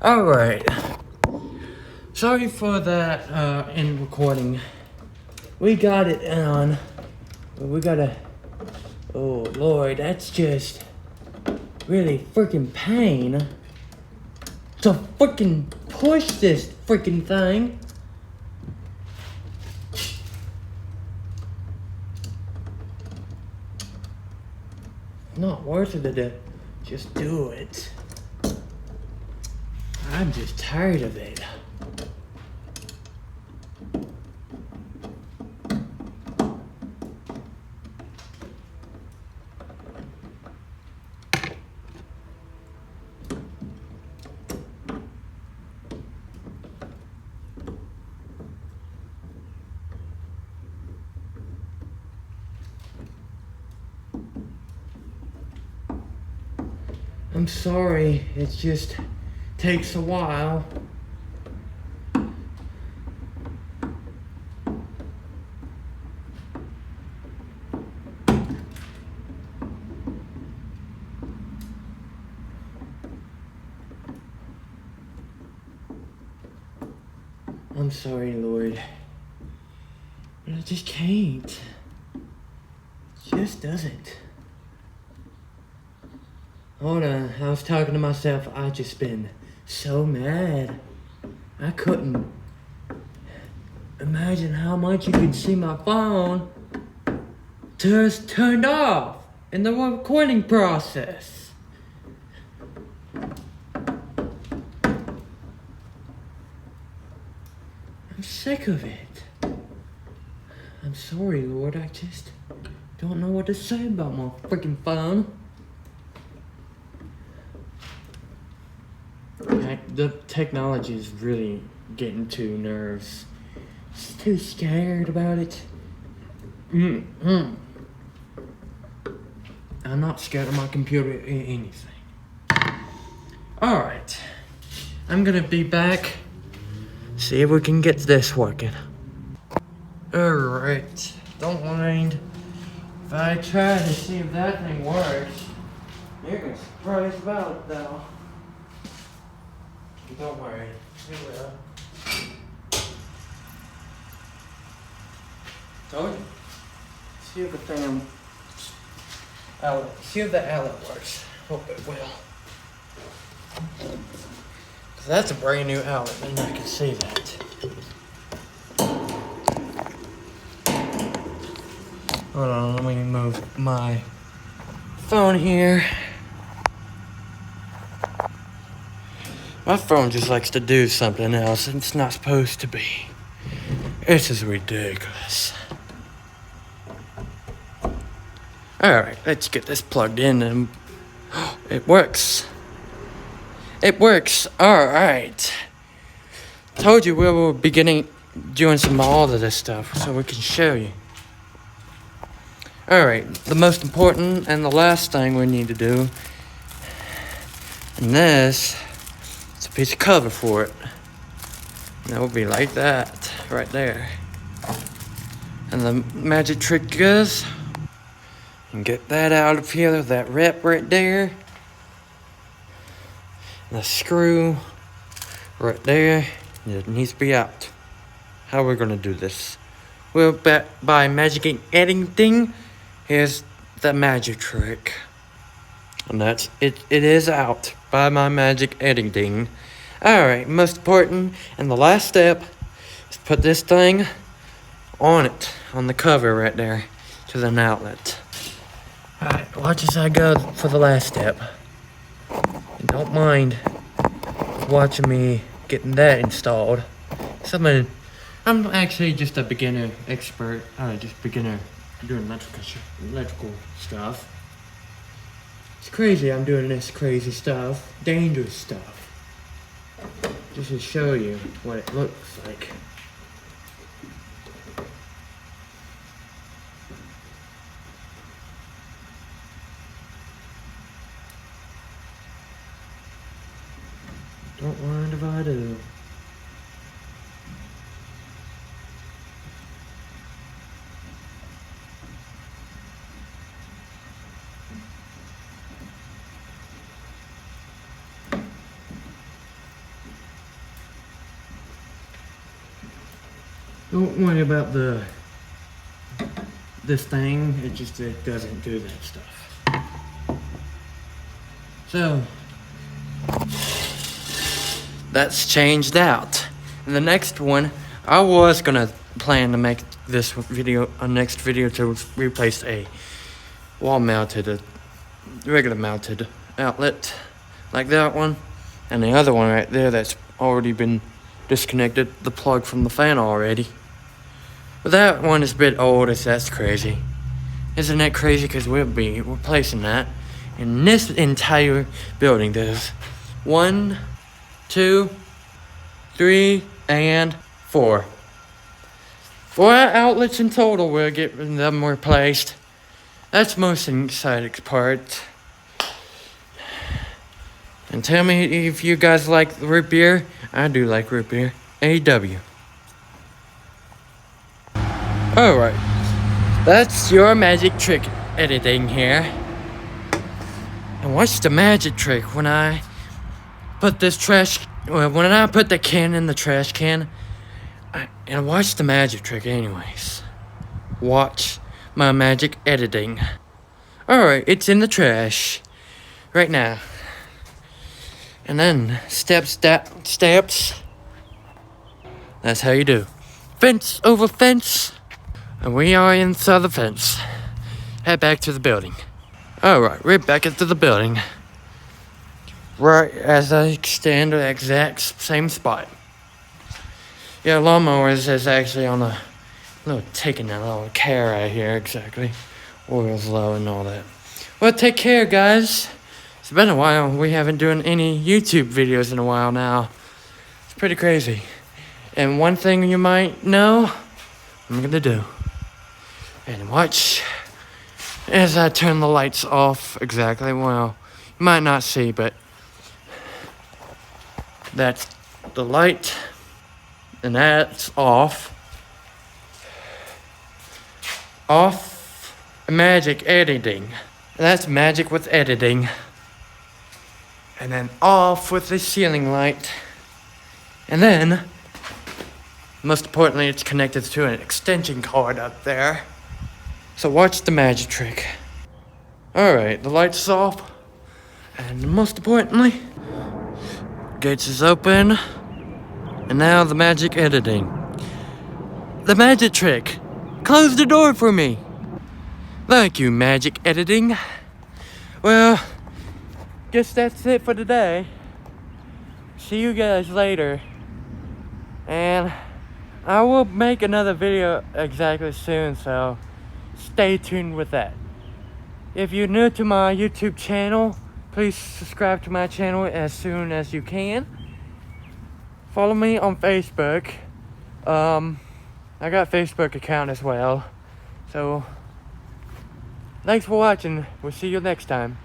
Alright. Sorry for that in recording. We got it on. We gotta. Oh Lord, that's just really freaking pain to freaking push this freaking thing. Not worth it to just do it. I'm just tired of it. I'm sorry, it just takes a while. I'm sorry, Lord, but I just can't. It just doesn't. Hold on, I was talking to myself. I just been so mad. I couldn't imagine how much you could see my phone just turned off in the recording process. I'm sick of it. I'm sorry, Lord. I just don't know what to say about my freaking phone. The technology is really getting to nerves. Just too scared about it. I'm not scared of my computer or anything. Alright. I'm gonna be back. See if we can get this working. Alright. Don't mind if I try to see if that thing works. You're gonna be surprised about it though. Don't worry, it will. Told you. See if the fan outlet. See if the outlet works. Hope it will. Cause that's a brand new outlet, and I can see that. Hold on, let me move my phone here. My phone just likes to do something else, and it's not supposed to be. This is ridiculous. Alright, let's get this plugged in, and it works. It works. Alright. Told you we were beginning doing some all of this stuff, so we can show you. Alright, the most important and the last thing we need to do, and this, it's a piece of cover for it. And that will be like that, right there. And the magic trick is, and get that out of here, that rep right there. And the screw right there, it needs to be out. How are we gonna do this? Well, by magic editing, here's the magic trick. And that's it. It is out by my magic editing. Alright, most important and the last step is put this thing on it, on the cover right there, to the outlet. Alright, watch as I go for the last step. And don't mind watching me getting that installed. I'm actually just a beginner expert, just beginner doing electrical stuff. It's crazy I'm doing this crazy stuff, dangerous stuff. Just to show you what it looks like. Don't mind if I do. Don't worry about this thing. It doesn't do that stuff. So that's changed out. And the next one, I was gonna plan to make this video, a next video, to replace a wall-mounted, regular mounted outlet like that one, and the other one right there that's already been disconnected, the plug from the fan already. But that one is a bit old, that's crazy. Isn't that crazy? Because we'll be replacing that. In this entire building, there's 1, 2, 3, and 4. 4 outlets in total. We're getting them replaced. That's the most exciting part. And tell me if you guys like root beer. I do like root beer. AW. Alright. That's your magic trick editing here. And watch the magic trick when I put this when I put the can in the trash can. And watch the magic trick anyways. Watch my magic editing. Alright, it's in the trash right now. And then steps. That's how you do. Fence over fence. And we are inside the fence. Head back to the building. Alright, we're back into the building. Right as I stand at the exact same spot. Yeah, lawnmower is actually on a little, taking a little care right here, exactly. Oil's low and all that. Well, take care, guys. It's been a while. We haven't done any YouTube videos in a while now. It's pretty crazy. And one thing you might know, I'm gonna do. And watch as I turn the lights off exactly. Well, you might not see, but that's the light. And that's off. Off magic editing. That's magic with editing. And then off with the ceiling light. And then, most importantly, it's connected to an extension cord up there. So watch the magic trick. Alright, the lights is off. And most importantly, gates is open. And now the magic editing. The magic trick. Close the door for me. Thank you, magic editing. Well, guess that's it for today. See you guys later. And I will make another video exactly soon, so stay tuned with that. If you're new to my YouTube channel, please subscribe to my channel as soon as you can. Follow me on Facebook. I got a Facebook account as well. So, thanks for watching. We'll see you next time.